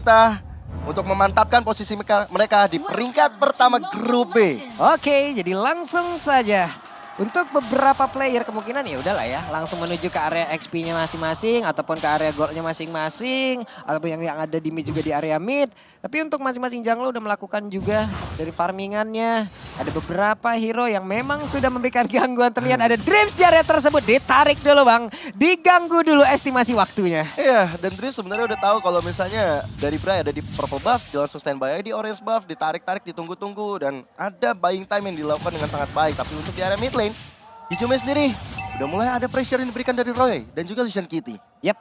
kita untuk memantapkan posisi mereka di peringkat pertama grup B. Oke, jadi langsung saja. Untuk beberapa player kemungkinan ya udahlah ya, langsung menuju ke area XP-nya masing-masing ataupun ke area gold-nya masing-masing ataupun yang ada di mid juga di area mid. Tapi untuk masing-masing jungler udah melakukan juga dari farmingannya. Ada beberapa hero yang memang sudah memberikan gangguan, terlihat ada Dreams di area tersebut. Ditarik dulu Bang, diganggu dulu estimasi waktunya. Iya, dan Dreams sebenarnya udah tahu kalau misalnya dari Bray ada di purple buff, dia langsung standby di orange buff, ditarik-tarik, ditunggu-tunggu, dan ada buying time yang dilakukan dengan sangat baik. Tapi untuk di area mid lane, Ijume sendiri udah mulai ada pressure yang diberikan dari Roy dan juga Lucian Kitty. Yap,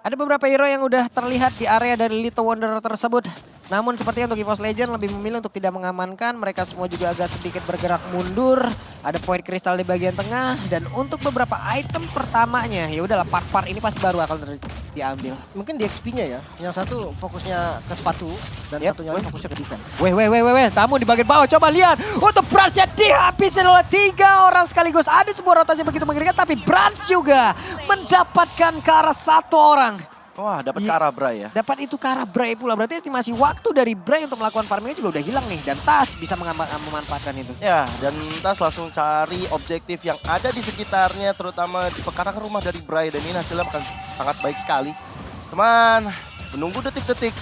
ada beberapa hero yang udah terlihat di area dari Little Wanderer tersebut. Namun sepertinya untuk EVOS Legend lebih memilih untuk tidak mengamankan. Mereka semua juga agak sedikit bergerak mundur. Ada Void Crystal di bagian tengah. Dan untuk beberapa item pertamanya, ya udahlah part-part ini pasti baru akan diambil. Mungkin di XP-nya ya. Yang satu fokusnya ke sepatu dan satunya lagi fokusnya ke defense. Weh. Namun di bagian bawah coba lihat. Untuk Brans-nya dihabisin oleh 3 orang sekaligus. Ada sebuah rotasi begitu mengerikan. Tapi Brans juga mendapatkan ke arah 1 orang. Wah, dapat ke arah Bray ya. Dapat itu ke arah Bray pula. Berarti estimasi waktu dari Bray untuk melakukan farmingnya juga udah hilang nih. Dan Tas bisa memanfaatkan itu. Ya, dan Tas langsung cari objektif yang ada di sekitarnya, terutama di pekarangan rumah dari Bray. Dan ini hasilnya akan sangat baik sekali. Cuman menunggu detik-detik,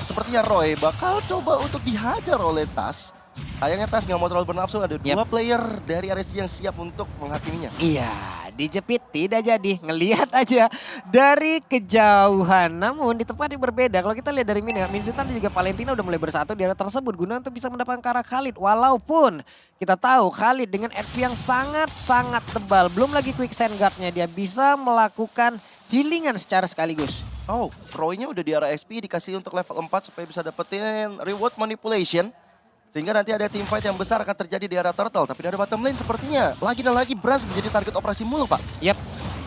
sepertinya Roy bakal coba untuk dihajar oleh Tas. Sayangnya Tas nggak mau terlalu bernafsu, ada 2 player dari RSG yang siap untuk menghakiminya. Iya, dijepit tidak jadi. Ngelihat aja dari kejauhan. Namun di tempat yang berbeda, kalau kita lihat dari Minsitan dan juga Valentina udah mulai bersatu di area tersebut. Guna untuk bisa mendapatkan ke arah Khalid. Walaupun kita tahu Khalid dengan HP yang sangat-sangat tebal. Belum lagi quick sand guard-nya, dia bisa melakukan healingan secara sekaligus. Oh, Roy-nya udah di arah XP, dikasih untuk level 4 supaya bisa dapetin reward manipulation. Sehingga nanti ada team fight yang besar akan terjadi di area turtle. Tapi dari bottom lane sepertinya lagi dan lagi Brans menjadi target operasi mulu, Pak. Yap,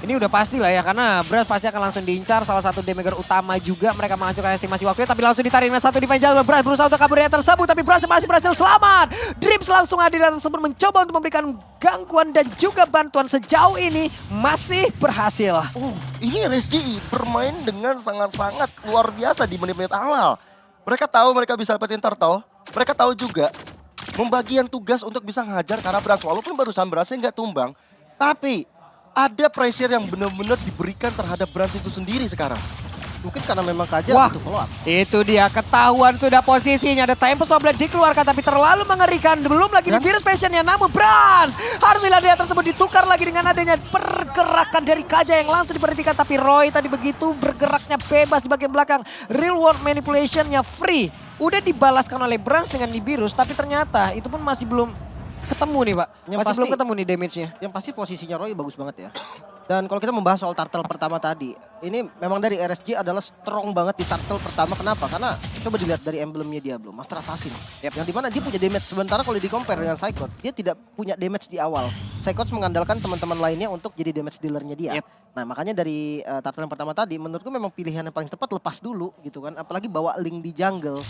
ini udah pasti lah ya. Karena Brans pasti akan langsung diincar. Salah satu damager utama juga. Mereka menghancurkan estimasi waktunya. Tapi langsung ditarik dengan 1 defense. Brans berusaha untuk kabur dari tersebut. Tapi Brans masih berhasil selamat. Dreams langsung hadir dan tersebut mencoba untuk memberikan gangguan dan juga bantuan. Sejauh ini masih berhasil. Ini RSG bermain dengan sangat-sangat luar biasa di menit-menit awal. Mereka tahu mereka bisa dapetin turtle. Mereka tahu juga pembagian tugas untuk bisa ngajar karena Brans. Walaupun barusan Bransnya nggak tumbang. Tapi ada pressure yang benar-benar diberikan terhadap Brans itu sendiri sekarang. Mungkin karena memang Kaja butuh follow up. Itu dia, ketahuan sudah posisinya. Ada Tempest of Blade dikeluarkan tapi terlalu mengerikan. Belum lagi di Virus Passion-nya, namun Brans harus lihat dia tersebut ditukar lagi dengan adanya pergerakan dari Kaja yang langsung diperhentikan. Tapi Roy tadi begitu bergeraknya bebas di bagian belakang. Real world manipulation-nya free. Udah dibalaskan oleh Brans dengan Nibiru's, tapi ternyata itu pun masih belum ketemu nih Pak. Belum ketemu nih damage-nya. Yang pasti posisinya Roy bagus banget ya. Dan kalau kita membahas soal turtle pertama tadi, ini memang dari RSG adalah strong banget di turtle pertama. Kenapa? Karena coba dilihat dari emblemnya dia belum, Master Assassin. Yang dimana dia punya damage, sementara kalau di compare dengan Psychot, dia tidak punya damage di awal. Psychot mengandalkan teman-teman lainnya untuk jadi damage dealernya dia. Nah makanya dari turtle yang pertama tadi, menurutku memang pilihan yang paling tepat lepas dulu gitu kan. Apalagi bawa Link di jungle,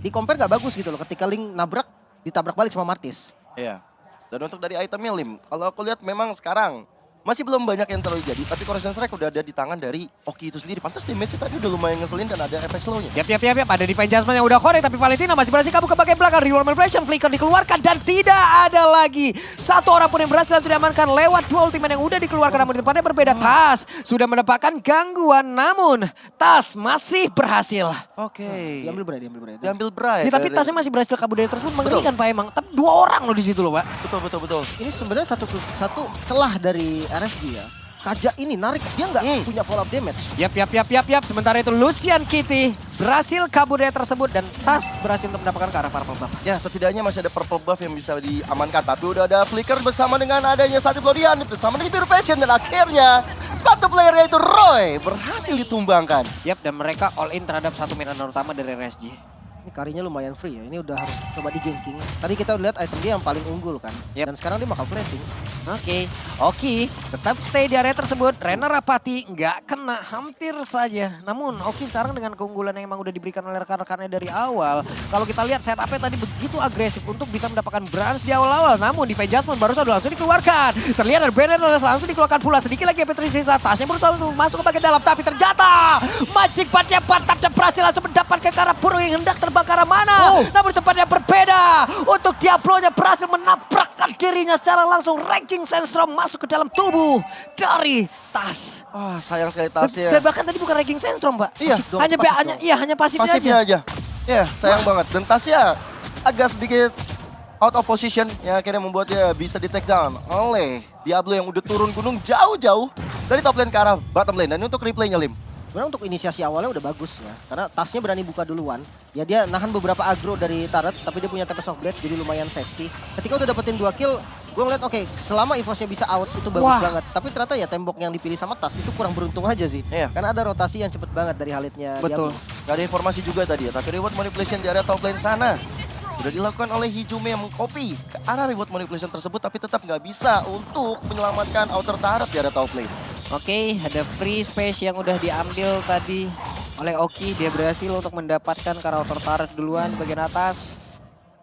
di compare gak bagus gitu loh. Ketika Link nabrak, ditabrak balik sama Martis. Iya. Dan untuk dari itemnya Lim, kalau aku lihat memang sekarang masih belum banyak yang terlalu jadi, tapi Corrosion Strike udah ada di tangan dari Oki itu sendiri. Pantas damage-nya tadi udah lumayan ngeselin dan ada efek slow-nya. Yap. Ada Divine Jasmine yang udah korek, tapi Valentina masih berhasil kabur ke bagian belakang. Reward Manipulation, Flicker dikeluarkan dan tidak ada lagi 1 orang pun yang berhasil sudah diamankan lewat 2 ultimate yang udah dikeluarkan. Namun di tempatnya berbeda, Tas sudah mendapatkan gangguan, namun Tas masih berhasil. Oke. Diambil Bray. Ya, tapi Tasnya masih berhasil kabur dari tersebut, mengerikan Pak emang. Tapi 2 orang loh di situ loh Pak. Betul. Ini sebenarnya satu celah dari RSG ya. Kaja ini narik, dia nggak punya follow up damage. Yap. Sementara itu Lucian Kitty berhasil kabur dari tersebut dan Tas berhasil untuk mendapatkan ke arah purple buff. Ya, setidaknya masih ada purple buff yang bisa diamankan. Tapi udah ada Flicker bersama dengan adanya satu Florian bersama dengan Biru Passion. Dan akhirnya satu player yaitu Roy berhasil ditumbangkan. Yap, dan mereka all in terhadap 1 mid laner utama dari RSG. Ini karinya lumayan free ya, ini udah harus coba di ganking. Tadi kita lihat item dia yang paling unggul kan. Dan sekarang dia bakal plating. Oke, Oki tetap stay di area tersebut. Rena Rapati nggak kena, hampir saja. Namun Oki sekarang dengan keunggulan yang emang udah diberikan oleh rekan-rekannya dari awal. Kalau kita lihat setupnya tadi begitu agresif untuk bisa mendapatkan Brans di awal-awal. Namun di Judgment baru saja langsung dikeluarkan. Terlihat ada Brennan langsung dikeluarkan pula. Sedikit lagi MP3 sisa, tasnya berusaha untuk masuk ke bagian dalam. Tapi ternyata Magic Batnya patah dan berhasil langsung mendapatkan ke arah burung yang hendak terbang ke arah mana. Namun tempat yang berbeda. Untuk Diablo-nya berhasil menabrakkan dirinya secara langsung. Ranking Sandstorm masuk ke dalam tubuh dari Tas. Wah, sayang sekali tasnya. Dan bahkan tadi bukan Ranking Sandstorm, Mbak. Iya, hanya pasifnya pasifnya aja. aja. Ya, sayang banget. Dan tasnya agak sedikit out of position yang akhirnya membuat dia bisa di take down oleh Diablo yang udah turun gunung jauh-jauh dari top lane ke arah bottom lane. Dan untuk replaynya Lim. Sebenarnya untuk inisiasi awalnya udah bagus ya. Karena tasnya berani buka duluan. Ya dia nahan beberapa aggro dari turret, tapi dia punya Tempest of Blade jadi lumayan safety. Ketika udah dapetin 2 kill, gue ngeliat oke, selama EVOS-nya bisa out itu bagus banget. Tapi ternyata ya tembok yang dipilih sama Tas itu kurang beruntung aja sih. Iya. Karena ada rotasi yang cepet banget dari Halidnya. Betul. Diablo. Gak ada informasi juga tadi ya, tapi reward manipulation di area top lane sana sudah dilakukan oleh Hijume yang mengcopy ke arah reward manipulation tersebut, tapi tetap nggak bisa untuk menyelamatkan outer turret di area top lane. Oke, ada free space yang udah diambil tadi oleh Oki. Dia berhasil untuk mendapatkan ke arah outer turret duluan bagian atas.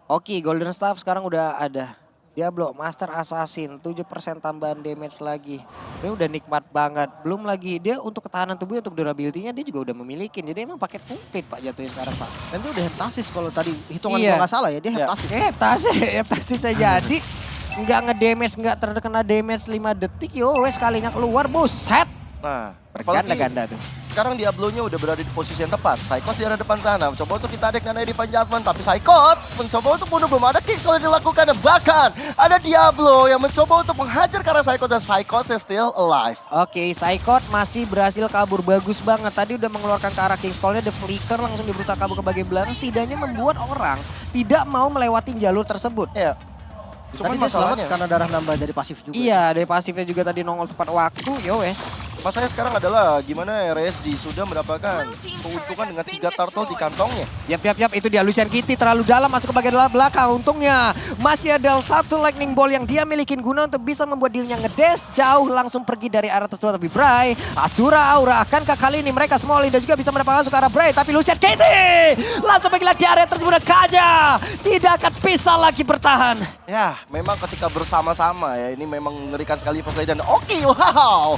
Oki, Golden Staff sekarang udah ada. Diablo, Master Assassin, 7% tambahan damage lagi. Ini udah nikmat banget. Belum lagi dia untuk ketahanan tubuh, untuk durability-nya dia juga udah memiliki. Jadi emang paket komplit Pak jatuhin sekarang Pak. Dan dia udah heptasis kalau tadi hitungan Iya. gua nggak salah ya, dia heptasis. Heptasis saya jadi. Nggak nge-damage, nggak terkena damage 5 detik. Yo wes sekalinya keluar, buset. Nah, Berganda-ganda tuh. sekarang Diablo-nya udah berada di posisi yang tepat. Psychos di arah depan sana, mencoba untuk ditarik dan ada Divine Judgment. Tapi Psychos mencoba untuk bunuh, belum ada kick kalau dilakukan. Dan bahkan ada Diablo yang mencoba untuk menghajar ke arah Psychos dan Psychos is still alive. Oke, Psychot masih berhasil kabur. Bagus banget. Tadi udah mengeluarkan ke arah King's Fall-nya. The Flicker langsung berusaha kabur ke bagian belakang. Setidaknya membuat orang tidak mau melewati jalur tersebut. Ya. Tadi dia selamat karena darah nambah dari pasif juga. Iya, dari pasifnya juga tadi nongol tepat waktu. Yo wes. Masalahnya sekarang adalah gimana RSG sudah mendapatkan keuntungan dengan 3 turtle di kantongnya. Yap, itu dia Lucian Kitty terlalu dalam masuk ke bagian belakang. Untungnya masih ada satu lightning ball yang dia milikin guna untuk bisa membuat dirinya ngedes jauh langsung pergi dari arah tersebut. Tapi Bray, Asura Aura, akankah kali ini mereka semua dan juga bisa mendapatkan masuk ke arah Bray. Tapi Lucian Kitty langsung pergilah di area tersebut dan Kaja tidak akan bisa lagi bertahan. Ya, memang ketika bersama-sama ya ini memang mengerikan sekali EVOS Legend. Oke, wow.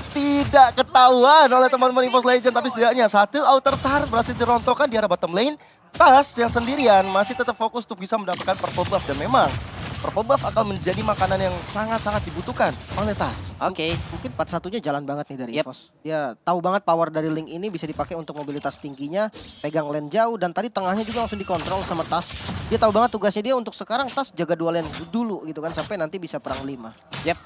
Tidak ketahuan oleh teman-teman EVOS Legend, tapi setidaknya satu outer turret berhasil dirontokkan di arah bottom lane. Tas yang sendirian masih tetap fokus untuk bisa mendapatkan purple buff, dan memang purple buff akan menjadi makanan yang sangat-sangat dibutuhkan oleh Tas. Oke. Mungkin part satunya jalan banget nih dari Yep. EVOS. Dia tahu banget power dari Link ini bisa dipakai untuk mobilitas tingginya, pegang lane jauh, dan tadi tengahnya juga langsung dikontrol sama Tas. Dia tahu banget tugasnya dia untuk sekarang Tas jaga 2 lane dulu gitu kan, sampai nanti bisa perang 5. Yap.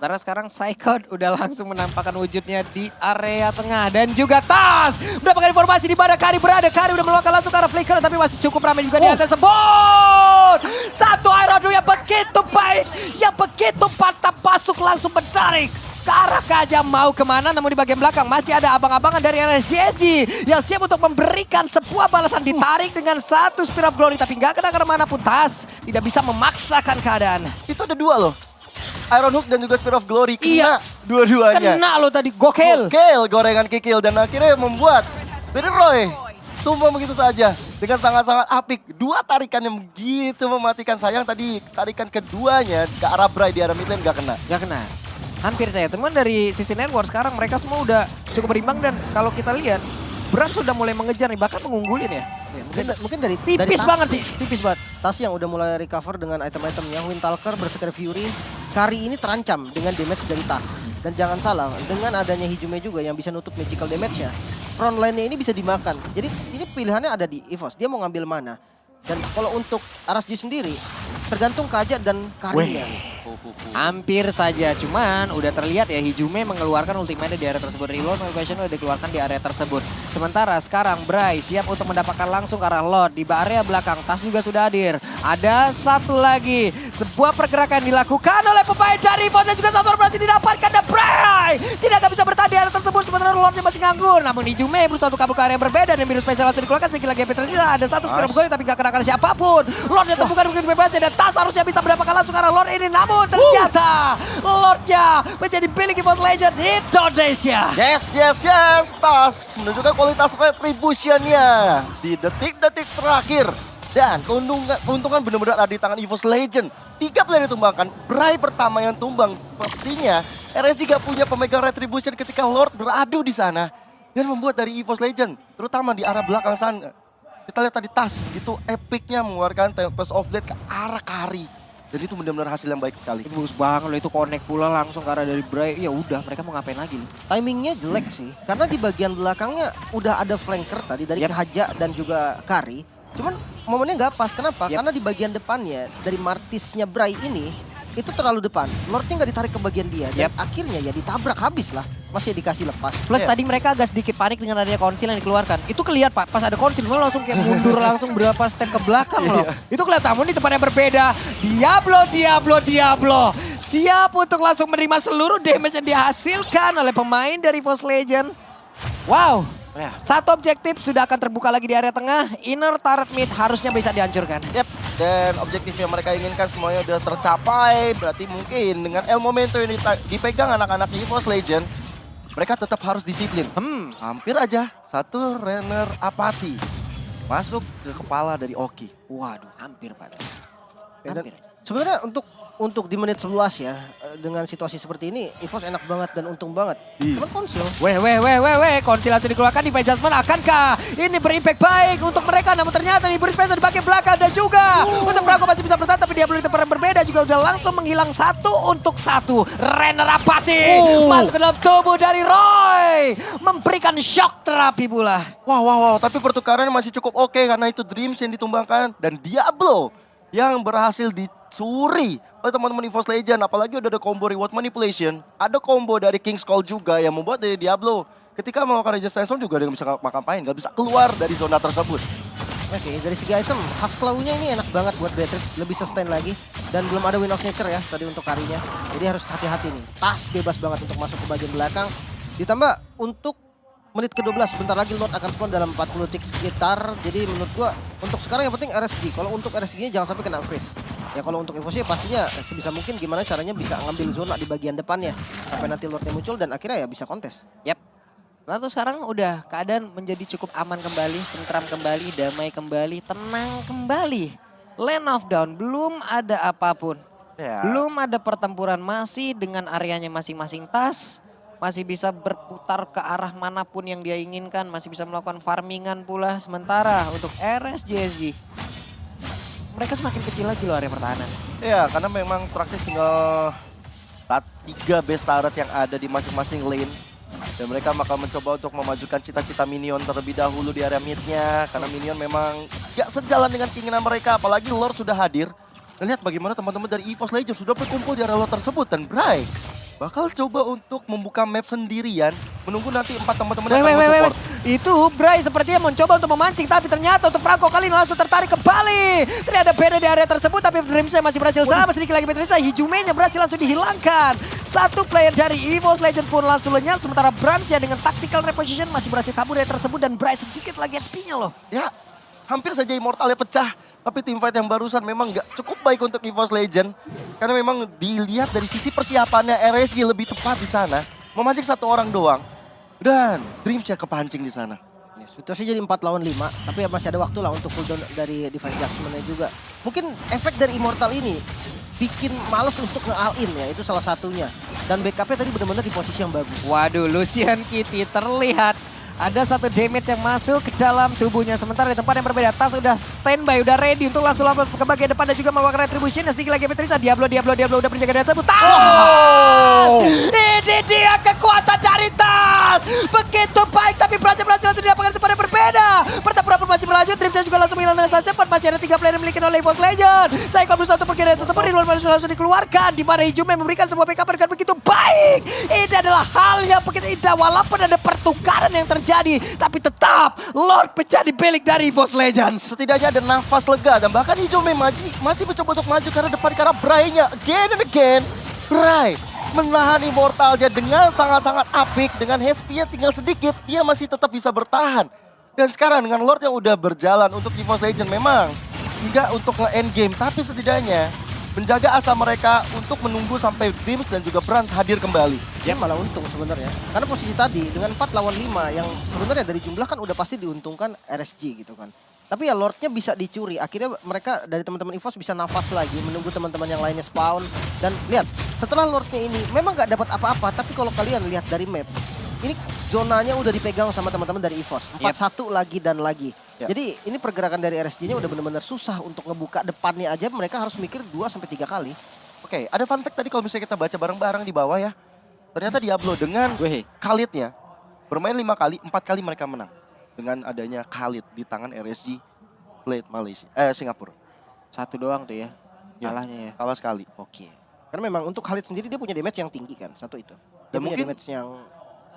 Karena sekarang Psychot udah langsung menampakkan wujudnya di area tengah. Dan juga Tas mendapatkan informasi di mana Kari berada. Kari udah meluangkan langsung ke arah Flicker, tapi masih cukup ramai juga di atas tersebut. Satu Iron yang begitu baik, yang begitu mantap masuk langsung menarik ke arah Kaja. Mau kemana, namun di bagian belakang masih ada abang-abangan dari RSGG yang siap untuk memberikan sebuah balasan. Ditarik dengan satu Spirit of Glory, tapi nggak kena kemana pun. Tas tidak bisa memaksakan keadaan. Itu ada 2 loh. Iron Hook dan juga Spirit of Glory kena Iya. dua-duanya. Kena lo tadi, gokil. Gokil gorengan kikil, dan akhirnya membuat dari Roy tumbang begitu saja dengan sangat-sangat apik. 2 tarikan yang begitu mematikan. Sayang tadi tarikan keduanya ke arah Bray di arah mid lane gak kena. Gak kena. Hampir saya. Teman dari sisi network sekarang mereka semua udah cukup berimbang. Dan kalau kita lihat, Brand sudah mulai mengejar nih, bahkan mengunggulin ya. Ya, mungkin dari Tipis Tas banget sih, tipis banget. Tas yang udah mulai recover dengan item-itemnya. Windtalker, Berserker Fury, Kari ini terancam dengan damage dari Tas. Dan jangan salah, dengan adanya Hijume juga yang bisa nutup magical damage-nya, front line-nya ini bisa dimakan. Jadi ini pilihannya ada di EVOS, dia mau ngambil mana. Dan kalau untuk RSG sendiri, tergantung Kaja dan Karinya. Hampir saja, cuman udah terlihat ya Hijume mengeluarkan ultimate di area tersebut. Reload motivation udah dikeluarkan di area tersebut. Sementara sekarang Bray siap untuk mendapatkan langsung ke arah Lord. Di area belakang Tas juga sudah hadir. Ada satu lagi sebuah pergerakan dilakukan oleh pemain dari EVOS dan juga satu orang berhasil didapatkan dan Bray tidak akan bisa bertahan di area tersebut sementara Lordnya masih nganggur. Namun Hijume berusaha untuk kabur ke area yang berbeda dan biru spesial langsung dikeluarkan sehingga lagi tersisa ada satu spiral gol tapi gak kena siapapun. Lordnya temukan mungkin bebasnya dan Tas harusnya bisa mendapatkan langsung arah Lord ini namun ternyata Lordnya menjadi milik EVOS Legend Indonesia. Yes. Tas menunjukkan kualitas retributionnya di detik-detik terakhir. Dan keuntungan benar-benar ada di tangan EVOS Legend. 3 player ditumbangkan, Bray pertama yang tumbang. Pastinya RSG gak punya pemegang retribution ketika Lord beradu di sana. Dan membuat dari EVOS Legend, terutama di arah belakang sana. Kita lihat tadi Tas, begitu epicnya mengeluarkan Tempest of Blade ke arah Kari. Dan itu benar-benar hasil yang baik sekali. Itu bagus banget loh, itu connect pula langsung ke arah dari Bray. Ya udah, mereka mau ngapain lagi loh. Timingnya jelek sih, karena di bagian belakangnya udah ada flanker tadi dari Haja dan juga Kari. Cuman momennya nggak pas, kenapa? Karena di bagian depannya dari Martisnya Bray ini itu terlalu depan. Lordnya nggak ditarik ke bagian dia dan akhirnya ya ditabrak habis lah. Masih dikasih lepas. Plus tadi mereka agak sedikit panik dengan adanya konsil yang dikeluarkan. Itu kelihatan Pak, pas ada konsil langsung kayak mundur langsung berapa step ke belakang loh. Itu kelihatan, namun di tempat yang berbeda. Diablo. Siap untuk langsung menerima seluruh damage yang dihasilkan oleh pemain dari EVOS Legend. Wow. Satu objektif sudah akan terbuka lagi di area tengah. Inner turret mid harusnya bisa dihancurkan. Dan objektif yang mereka inginkan semuanya udah tercapai. Berarti mungkin dengan El Momento yang dipegang anak-anak EVOS Legend, mereka tetap harus disiplin. Hampir aja satu Renner Apathy masuk ke kepala dari Oki. Waduh, hampir Pak. Hampir. Sebenarnya untuk di menit 11 ya, dengan situasi seperti ini, EVOS enak banget dan untung banget. Cuman konsil. Konsil langsung dikeluarkan, Divine Judgment akankah ini berimpact baik untuk mereka? Namun ternyata di Burst Special di bagian belakang dan juga untuk Franco masih bisa bertahan, tapi dia belum di tempat yang berbeda juga udah langsung menghilang 1 untuk 1. Renner Apathy masuk ke dalam tubuh dari Roy, memberikan shock terapi pula. Wow, tapi pertukaran masih cukup oke karena itu Dreams yang ditumbangkan dan Diablo yang berhasil dicuri oleh teman-teman EVOS Legend. Apalagi udah ada combo reward manipulation, ada combo dari King's Call juga yang membuat dari Diablo ketika melakukan Resistance Storm juga dia nggak bisa ngapain, nggak bisa keluar dari zona tersebut. Oke, dari segi item, khas claw-nya ini enak banget buat Beatrix, lebih sustain lagi. Dan belum ada Wind of Nature ya tadi untuk Karinya. Jadi harus hati-hati nih, Tas bebas banget untuk masuk ke bagian belakang. Ditambah untuk menit ke-12, sebentar lagi Lord akan spawn dalam 40 tick sekitar. Jadi menurut gua untuk sekarang yang penting RSG. Kalau untuk RSG-nya jangan sampai kena freeze. Ya kalau untuk EVOS pastinya sebisa mungkin gimana caranya bisa ngambil zona di bagian depannya. Sampai nanti Lordnya muncul dan akhirnya ya bisa kontes. Lalu sekarang udah keadaan menjadi cukup aman kembali, tentram kembali, damai kembali, tenang kembali. Land of Dawn, belum ada apapun. Belum ada pertempuran, masih dengan areanya masing-masing Tas. Masih bisa berputar ke arah manapun yang dia inginkan. Masih bisa melakukan farmingan pula. Sementara untuk RSGSG, mereka semakin kecil lagi loh area pertahanan. Ya, karena memang praktis tinggal 3 base turret yang ada di masing-masing lane. Dan mereka bakal mencoba untuk memajukan cita-cita minion terlebih dahulu di area mid-nya. Karena minion memang gak sejalan dengan keinginan mereka. Apalagi Lord sudah hadir. Dan lihat bagaimana teman-teman dari EVOS Legends sudah berkumpul di area Lord tersebut. Dan Bray bakal coba untuk membuka map sendirian, menunggu nanti 4 teman-teman yang akan support. Itu Bray sepertinya mencoba untuk memancing, tapi ternyata untuk Franco kali ini langsung tertarik kembali. Ternyata beda di area tersebut, tapi Dreamsnya masih berhasil sama. Sedikit lagi Beatrix, Hijume-nya berhasil langsung dihilangkan. Satu player dari EVOS Legend pun langsung lenyap, sementara Bransnya dengan tactical reposition masih berhasil kabur dari tersebut dan Bray sedikit lagi SP-nya loh. Ya, hampir saja Immortalnya pecah. Tapi teamfight yang barusan memang nggak cukup baik untuk EVOS Legend. Karena memang dilihat dari sisi persiapannya RSG lebih tepat di sana. Memancing 1 orang doang. Dan Dreams ya kepancing di sana. Ya, situasi jadi 4 lawan 5. Tapi ya masih ada waktu lah untuk cooldown dari Divine Judgment-nya juga. Mungkin efek dari Immortal ini bikin males untuk nge-all-in ya. Itu salah satunya. Dan backupnya tadi benar-benar di posisi yang bagus. Waduh, Lucian Kitty terlihat ada 1 damage yang masuk ke dalam tubuhnya. Sementara di tempat yang berbeda, Tas udah standby, udah ready untuk langsung ke bagian depan dan juga melakukan retribution. Sedikit lagi Beatrix, Diablo udah berjaga dari tersebut. Tas! Ini dia kekuatan dari Tas! Begitu baik, tapi berhasil langsung didapatkan di tempat yang berbeda. Pertempuran pun masih berlanjut, Dreamsnya juga langsung menghilang dengan sangat cepat. Masih ada 3 player yang dimiliki oleh EVOS Legend. Saya berusaha untuk pergi dari tersebut, di luar langsung dikeluarkan. Di mana Hijume memberikan sebuah backup dengan begitu baik. Ini adalah hal yang begitu indah walaupun ada pertukaran yang terjadi. Tapi tetap Lord pecah di belik dari EVOS Legends. Setidaknya ada nafas lega dan bahkan Hijome masih mencoba untuk maju karena depan karena Bray-nya again and again. Bray menahan Immortalnya dengan sangat-sangat apik. Dengan HP-nya tinggal sedikit, dia masih tetap bisa bertahan. Dan sekarang dengan Lord yang udah berjalan untuk EVOS Legends memang nggak untuk nge-end game, tapi setidaknya menjaga asa mereka untuk menunggu sampai Dreams dan juga Brans hadir kembali. Ya malah untung sebenarnya. Karena posisi tadi dengan 4 lawan 5 yang sebenarnya dari jumlah kan udah pasti diuntungkan RSG gitu kan. Tapi ya Lordnya bisa dicuri. Akhirnya mereka dari teman-teman EVOS bisa nafas lagi menunggu teman-teman yang lainnya spawn. Dan lihat setelah Lordnya ini memang nggak dapat apa-apa. Tapi kalau kalian lihat dari map, ini zonanya udah dipegang sama teman-teman dari EVOS. 4-1 lagi dan lagi. Yep. Jadi ini pergerakan dari RSG-nya udah benar-benar susah untuk ngebuka depannya aja. Mereka harus mikir 2-3 kali. Oke, ada fun fact tadi kalau misalnya kita baca bareng-bareng di bawah ya. Ternyata Diablo dengan Khalid-nya bermain 5 kali, 4 kali mereka menang. Dengan adanya Khalid di tangan RSG Slate Singapura. Satu doang tuh ya, Ya, kalahnya ya. kalah sekali. Oke. Karena memang untuk Khalid sendiri dia punya damage yang tinggi kan, satu itu. Dia Dan punya mungkin- damage yang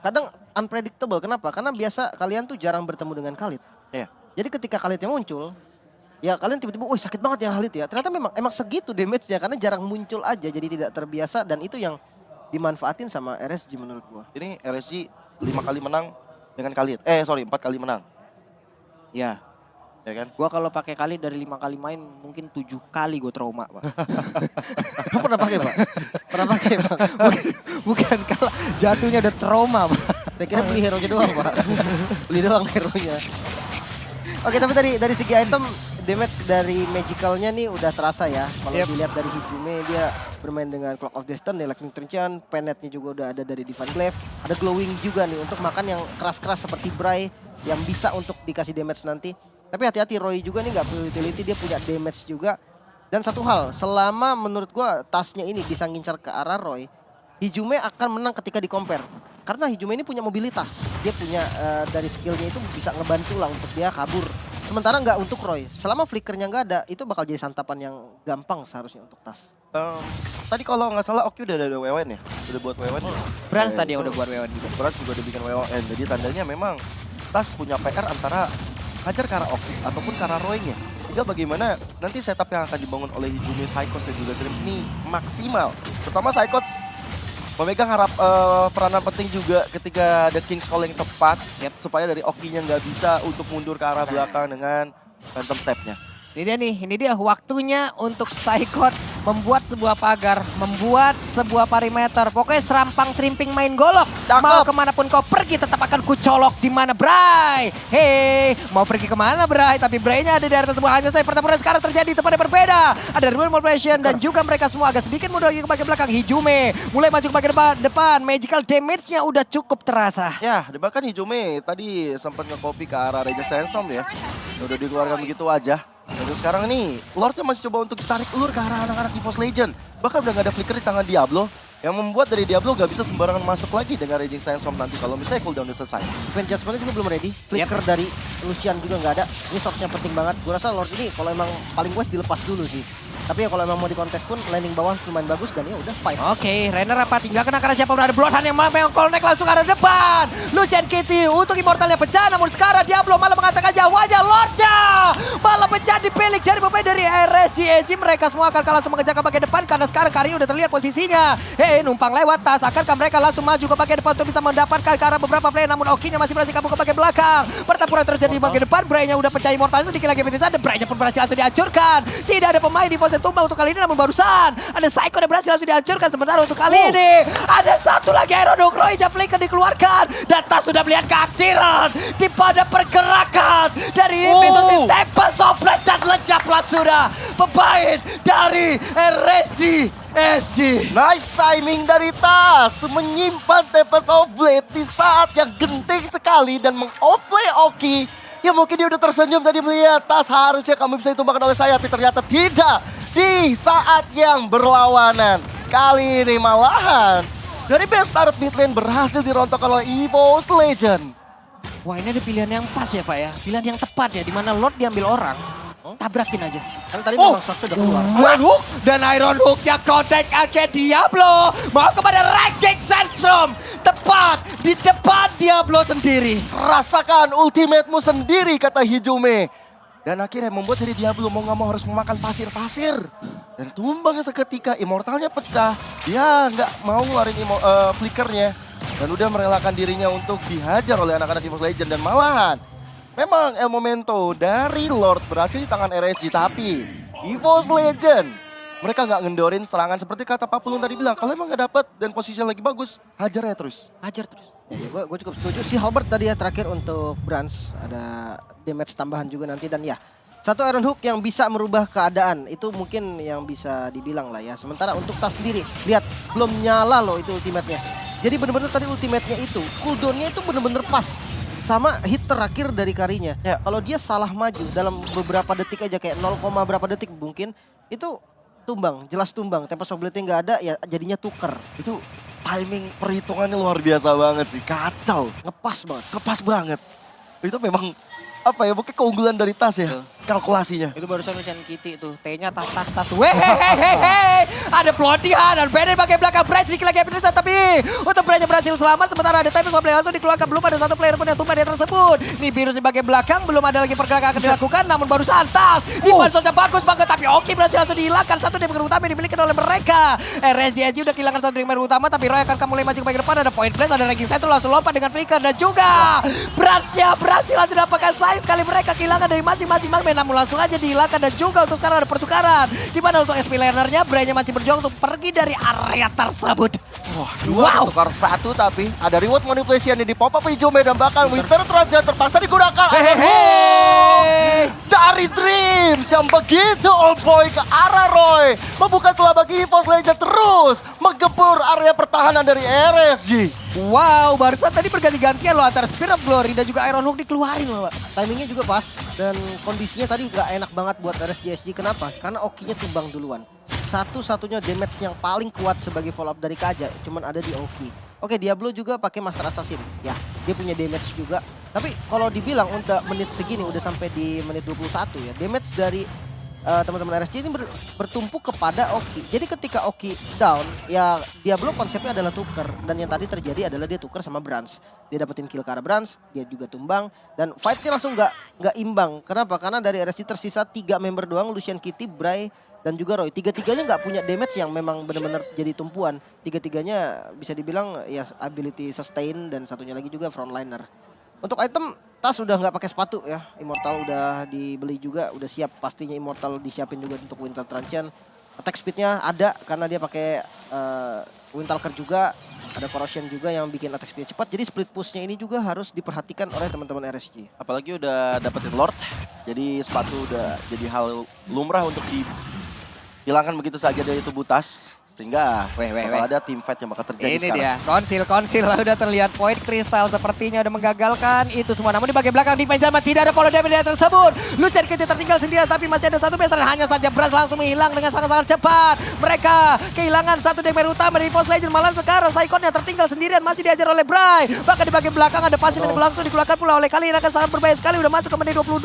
kadang unpredictable. Kenapa? Karena biasa kalian tuh jarang bertemu dengan Khalid. Iya. Jadi ketika Khalidnya muncul, ya kalian tiba-tiba, wih sakit banget ya Khalid ya. Ternyata emang segitu damage-nya karena jarang muncul aja, jadi tidak terbiasa dan itu yang dimanfaatin sama RSG menurut gua. Ini RSG 5 kali menang dengan Khalid. 4 kali menang. Ya, Ya kan? gua kalau pakai Khalid dari 5 kali main mungkin 7 kali gua trauma, Pak. Lu pernah pakai, Pak? Pernah pakai, Pak? Bukan kalah, jatuhnya udah trauma, Pak. Saya kira beli hero-nya doang, Pak. Beli doang hero-nya. Oke, tapi dari segi item, damage dari Magicalnya nih udah terasa ya. Kalau dilihat dari Hijime, dia bermain dengan Clock of Destiny, Lightning Trenchant, Penetnya juga udah ada dari Divine Glaive. Ada Glowing juga nih untuk makan yang keras-keras seperti Bray yang bisa untuk dikasih damage nanti. Tapi hati-hati Roy juga nih nggak perlu utility, dia punya damage juga. Dan satu hal, selama menurut gua tasnya ini bisa ngincar ke arah Roy, Hijime akan menang ketika di compare. Karena Hijime ini punya mobilitas. Dia punya dari skillnya itu bisa ngebantu lah untuk dia kabur. Sementara nggak untuk Roy. Selama flickernya nggak ada, itu bakal jadi santapan yang gampang seharusnya untuk tas. Tadi kalau nggak salah Oki udah ada WWN ya? Udah buat WWN ya? Brans tadi yang udah buat WWN juga. Brans juga udah bikin WWN. Jadi tandanya memang Tas punya PR antara hajar ke arah Oki ataupun ke arah Roy-nya. Sehingga bagaimana nanti setup yang akan dibangun oleh Hijime, Psychos dan juga Dream ini maksimal. Terutama Psychos memegang peranan penting juga ketika ada King's Call yang tepat. Supaya dari Oki-nya nggak bisa untuk mundur ke arah belakang dengan Phantom Step-nya. Ini dia waktunya untuk Psychot membuat sebuah pagar, membuat sebuah perimeter. Pokoknya serampang serimping main golok. Cakep. Mau kemanapun kau pergi tetap akan kucolok di mana Bray. Hei, mau pergi kemana Bray? Tapi Bray-nya ada di atas sebuah hanya saya. Pertempuran sekarang terjadi tempatnya berbeda. Ada Removal Manipulation dan juga mereka semua agak sedikit mundur lagi ke bagian belakang. Hijime mulai maju ke bagian depan. Magical damage-nya udah cukup terasa. Ya, bahkan Hijome tadi sempat nge-copy ke arah Regis Sandstorm ya. Udah dikeluarkan begitu aja. Dan sekarang nih, Lordnya masih coba untuk ditarik ulur ke arah anak-anak EVOS Legend. Bahkan udah gak ada flicker di tangan Diablo. Yang membuat dari Diablo gak bisa sembarangan masuk lagi dengan Raging Sandstorm nanti kalau misalnya cooldown udah selesai. Event Judgment juga belum ready. Flicker dari Lucian juga nggak ada. Ini source-nya penting banget. Gue rasa Lord ini kalau emang paling wise dilepas dulu sih. Tapi ya kalau emang mau di kontes pun landing bawah lumayan bagus dan ya udah fight. Oke, Renner apa tinggal kena karena siapa berada Bloodhound yang malah connect langsung ke arah depan. Lucian Kitty untuk Immortalnya pecah, namun sekarang Diablo malah mengatakan wajah Lordnya malah pecah dipilik dari pemain dari RSG. Mereka semua akan langsung mengejar ke bagian depan karena sekarang Kari udah terlihat posisinya. Numpang lewat tas, akankah mereka langsung maju ke bagian depan untuk bisa mendapatkan ke arah beberapa play, namun Oki-nya masih berhasil kabur ke bagian belakang. Pertempuran terjadi di bagian depan, Bray-nya udah pecah Immortalnya sedikit lagi bisa ada, Bray-nya pun berhasil langsung dihancurkan. Tidak ada pemain di pose tumbang untuk kali ini, namun barusan ada Psycho yang berhasil langsung dihancurkan. Sementara untuk kali ini ada satu lagi Iron Dog Roy-nya flicker dikeluarkan dan tas sudah melihat keaktiran di pada pergerakan dari Invitus Tempest of Blade dan lejaplah sudah pemain dari RSG. Nice timing dari Tas menyimpan Tempest of Blade di saat yang genting sekali dan meng-outplay Oki. Ya mungkin dia udah tersenyum tadi melihat Tas harusnya kamu bisa ditumbangkan oleh saya, tapi ternyata tidak. Di saat yang berlawanan. Kali ini malahan dari best turret mid lane berhasil dirontokkan oleh EVOS Legend. Wah, ini ada pilihan yang pas ya Pak ya, pilihan yang tepat ya, dimana Lord diambil orang. tabrakin aja sih. Karena tadi memang shotnya udah keluar. Iron Hook dan Iron Hooknya kontak ke Diablo. Mau kepada Ranking Sandstrom. Tepat di depan Diablo sendiri. Rasakan ultimate-mu sendiri, kata Hijume. Dan akhirnya membuat dari Diablo mau nggak mau harus memakan pasir-pasir. Dan tumbang seketika, immortalnya pecah. Dia nggak mau ngeluarin flickernya. Dan udah merelakan dirinya untuk dihajar oleh anak-anak EVOS Legend. Dan malahan, memang El Momento dari Lord berhasil di tangan RSG. Tapi EVOS Legend, mereka nggak ngendorin serangan seperti kata Pak Pulung tadi bilang. Kalau emang nggak dapet dan posisinya lagi bagus, hajar ya terus. Hajar terus. Ya, gue cukup setuju. Si Halbert tadi ya terakhir untuk Brans. Ada damage tambahan juga nanti. Dan ya, satu Iron Hook yang bisa merubah keadaan. Itu mungkin yang bisa dibilang lah ya. Sementara untuk Tas sendiri, lihat belum nyala loh itu ultimate-nya. Jadi bener-bener tadi ultimate-nya itu, cooldown-nya itu bener-bener pas. Sama hit terakhir dari Karinya. Ya. Kalau dia salah maju dalam beberapa detik aja, kayak 0, berapa detik mungkin, itu tumbang, jelas tumbang. Tempest of Blade-nya nggak ada, ya jadinya tuker. Itu timing perhitungannya luar biasa banget sih. Kacau. Ngepas banget. Kepas banget. Itu memang apa ya, mungkin keunggulan dari Tas ya. Kalkulasinya. Itu barusan Lucian Kitty tuh, T-nya tas. Wehehehehe. Ada pelontihan dan Bene bagian belakang Bryce sedikit lagi episode, tapi untuk Bryce berhasil selamat. Sementara ada time soal langsung dikeluarkan, belum ada satu player pun yang tumbang di tersebut. Nih virus di bagian belakang, belum ada lagi pergerakan akan dilakukan, namun barusan Tas. Defense saja bagus banget, tapi Oki berhasil langsung dihilangkan. Satu dari utama yang dimiliki oleh mereka. RSG udah kehilangan satu dari utama, tapi Roy akan mulai maju ke bagian depan. Ada point place, ada ranking satu langsung lompat dengan flicker. Dan juga Bransnya berhasil langsung dapatkan sayang sekali mereka kehilangan dari masing-masing magmen. Namun langsung aja dihilangkan dan juga untuk sekarang ada pertukaran. Di mana untuk SP lanernya, Bray-nya masih berjuang untuk pergi dari area tersebut. Dua tukar satu, tapi ada reward manipulation yang di pop up Hijume dan bahkan Winter Trojan terpaksa digunakan. Hehehe. Dari Dreams yang begitu all boy ke arah Roy. Membuka celah bagi EVOS Legend terus menggempur area pertahanan dari RSG. Wow, barusan tadi berganti-gantian loh antara Spirit of Glory dan juga Iron Hook dikeluarin loh, Pak. Timingnya juga pas dan kondisinya tadi nggak enak banget buat RSGSG. Kenapa? Karena Oki-nya tumbang duluan. Satu-satunya damage yang paling kuat sebagai follow up dari Kaja cuman ada di Oki. Oke, Diablo juga pakai Master Assassin. Ya, dia punya damage juga. Tapi kalau dibilang udah menit segini, udah sampai di menit 21 ya, damage dari teman-teman RSG ini bertumpu kepada Oki. Jadi ketika Oki down, ya Diablo konsepnya adalah tuker. Dan yang tadi terjadi adalah dia tuker sama Brans. Dia dapetin kill ke arah Brans, dia juga tumbang. Dan fight-nya langsung nggak imbang. Kenapa? Karena dari RSG tersisa 3 member doang, Lucian Kitty, Bray, dan juga Roy. Tiga-tiganya nggak punya damage yang memang benar-benar jadi tumpuan. Tiga-tiganya bisa dibilang ya ability sustain dan satunya lagi juga frontliner. Untuk item, Tas udah nggak pakai sepatu ya. Immortal udah dibeli juga, udah siap pastinya Immortal disiapin juga untuk Winter Truncheon. Attack speednya ada karena dia pakai Windtalker juga. Ada Corrosion juga yang bikin attack speed cepat. Jadi split pushnya ini juga harus diperhatikan oleh teman-teman RSG. Apalagi udah dapetin Lord, jadi sepatu udah jadi hal lumrah untuk dihilangkan begitu saja dari tubuh Tas. Sehingga bakal ada team fight yang bakal terjadi Ini sekarang. dia, konsil lah udah terlihat point kristal sepertinya udah menggagalkan itu semua. Namun di bagian belakang defense Jerman tidak ada follow damage tersebut. Lucian Kitty tertinggal sendirian tapi masih ada satu master. Hanya saja Brans langsung menghilang dengan sangat-sangat cepat. Mereka kehilangan satu damage utama dari EVOS Legend. Malah sekarang Saikon yang tertinggal sendirian masih diajar oleh Bray. Bahkan di bagian belakang ada pasif yang langsung dikeluarkan pula oleh Kali. Akan sangat berbahaya sekali, udah masuk ke menit 22.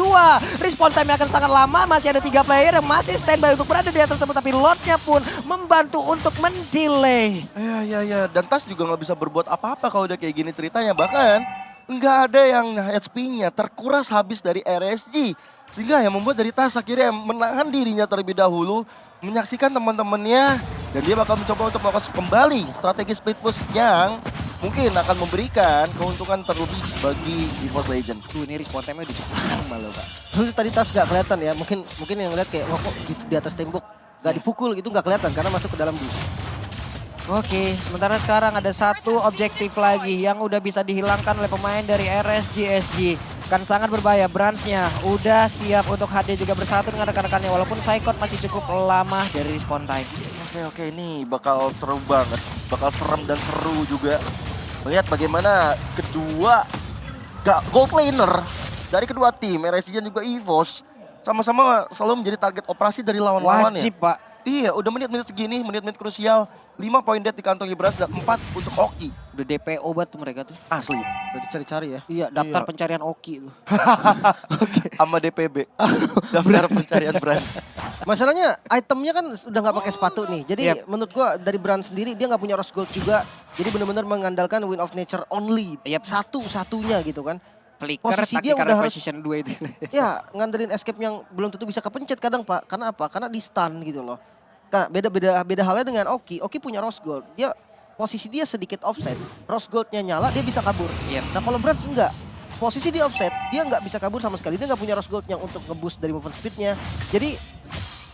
Respawn time akan sangat lama, masih ada 3 player yang masih standby untuk berada di atas tersebut. Tapi Lordnya pun membantu untuk mendelay. Ya. Dan Tas juga nggak bisa berbuat apa-apa kalau udah kayak gini ceritanya. Bahkan nggak ada yang HP-nya terkuras habis dari RSG. Sehingga yang membuat dari Tas akhirnya menahan dirinya terlebih dahulu. Menyaksikan teman-temannya. Dan dia bakal mencoba untuk melakukan kembali strategi split push yang mungkin akan memberikan keuntungan terlebih bagi EVOS Legend. Ini respawn time-nya udah cukup lama loh, Pak. Terus tadi Tas nggak kelihatan ya. Mungkin yang lihat kayak kok di atas tembok. Gak dipukul gitu nggak kelihatan karena masuk ke dalam bus. Oke, sementara sekarang ada satu objektif lagi yang udah bisa dihilangkan oleh pemain dari RSGSG. Kan sangat berbahaya, Bransnya udah siap untuk HD juga bersatu dengan rekan-rekannya. Walaupun Saikot masih cukup lama dari respawn time. Oke, ini bakal seru banget. Bakal serem dan seru juga. Melihat bagaimana kedua gold laner dari kedua tim, RSG dan juga EVOS, sama-sama selalu menjadi target operasi dari lawan-lawannya. Wajib, Pak. Iya, udah menit-menit segini, menit-menit krusial. 5 poin dead di kantongi Brans dan 4 untuk Oki. Udah DPO banget tuh mereka tuh. Asli. Udah dicari-cari ya. Iya, daftar Iya. pencarian Oki tuh. Sama DPB. Daftar pencarian Brans. Masalahnya itemnya kan udah nggak pakai sepatu nih. Jadi Yep. menurut gua dari brand sendiri dia nggak punya rose gold juga. Jadi benar-benar mengandalkan win of nature only. Yep. Satu-satunya gitu kan. Flicker, Posisi Taki dia udah harus- position 2 itu. Ya ngandelin escape yang belum tentu bisa kepencet kadang Pak. Karena apa? Karena di stun gitu loh. Nah, beda halnya dengan Oki. Oki punya rose gold. Dia posisi dia sedikit offset. Rose goldnya nyala dia bisa kabur. Yep. Nah kalau Brands enggak. Posisi di offset dia nggak bisa kabur sama sekali. Dia nggak punya rose gold yang untuk nge-boost dari movement speednya. Jadi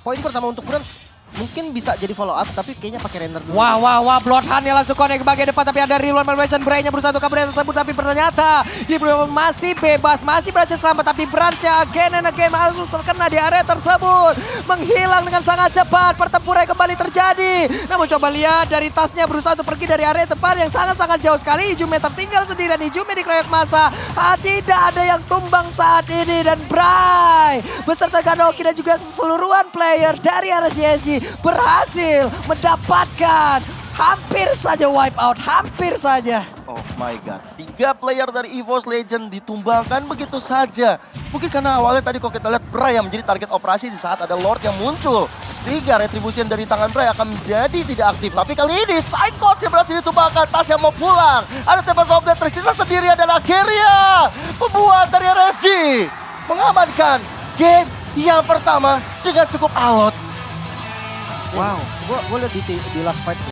poin pertama untuk Brands mungkin bisa jadi follow up tapi kayaknya pakai render dulu. Wah, Bloodhound yang langsung connect ke bagian depan tapi ada reload malmention Bray-nya berusaha untuk kabur dari tersebut tapi ternyata Giplo masih bebas, masih berhasil selamat tapi Brans-nya again and again langsung terkena di area tersebut. Menghilang dengan sangat cepat, pertempuran kembali terjadi. Namun coba lihat dari tasnya berusaha untuk pergi dari area tempat yang sangat-sangat jauh sekali. Ijume tertinggal sendirian, Ijume dikeroyok masa. Tidak ada yang tumbang saat ini dan Bray beserta Ganoki dan juga keseluruhan player dari RSGSG berhasil mendapatkan hampir saja wipe out, hampir saja. Oh my god. 3 player dari EVOS Legend ditumbangkan begitu saja. Mungkin karena awalnya tadi kalau kita lihat Bray yang menjadi target operasi di saat ada Lord yang muncul. Sehingga retribution dari tangan Bray akan menjadi tidak aktif. Tapi kali ini Psychots yang berhasil ditumbangkan. Tas yang mau pulang. Ada Tempest of Death tersisa sendiri adalah Keria. Pembuat dari RSG. Mengamankan game yang pertama dengan cukup alot. Wow, gua lihat di last fight